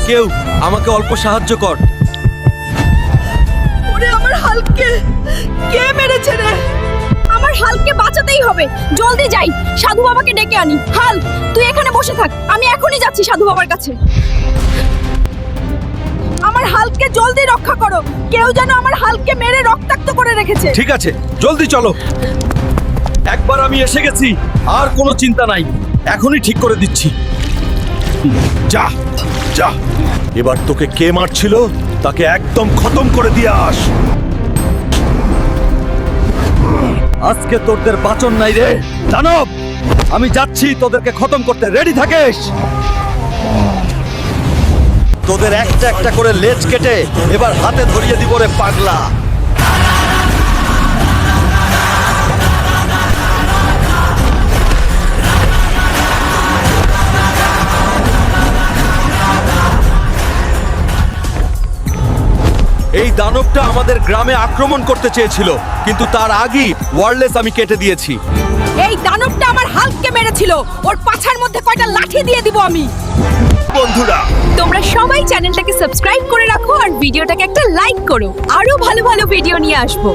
কেউ আমাকে অল্প সাহায্য কর। ওরে আমার হালকে কে মেরেছে রে? আমার হালকে বাঁচাতেই হবে, জলদি যাই, সাধু বাবাকে ডেকে আনি। হাল, তুই এখানে বসে থাক, আমি এখনই যাচ্ছি সাধু বাবার কাছে। আমার হালকে জলদি রক্ষা করো, কেউ যেন আমার হালকে মেরে রক্তাক্ত করে রেখেছে। ঠিক আছে, জলদি চলো। একবার আমি এসে গেছি, আর কোনো চিন্তা নাই, এখনই ঠিক করে দিচ্ছি। যা যা, এবার তোকে কে মারছিল তাকে একদম খতম করে দিয়ে আস। আজকে তোদের বাঁচন নাই রে দানব। আমি যাচ্ছি তোদেরকে খতম করতে, রেডি থাকিস। তোদের একটা একটা করে লেজ কেটে এবার হাতে ধরিয়ে দিব রে পাগলা। এই দানবটা আমাদের গ্রামে আক্রমণ করতে চেয়েছিল, কিন্তু তার আগেই ওয়ারলেস আমি কেটে দিয়েছি। এই দানবটা আমার হালকে মেরেছিল, ওর পাছার মধ্যে কয়টা লাঠি দিয়ে দিব আমি। বন্ধুরা, তোমরা সবাই চ্যানেলটাকে সাবস্ক্রাইব করে রাখো আর ভিডিওটাকে একটা লাইক করো, আরো ভালো ভালো ভিডিও নিয়ে আসবো।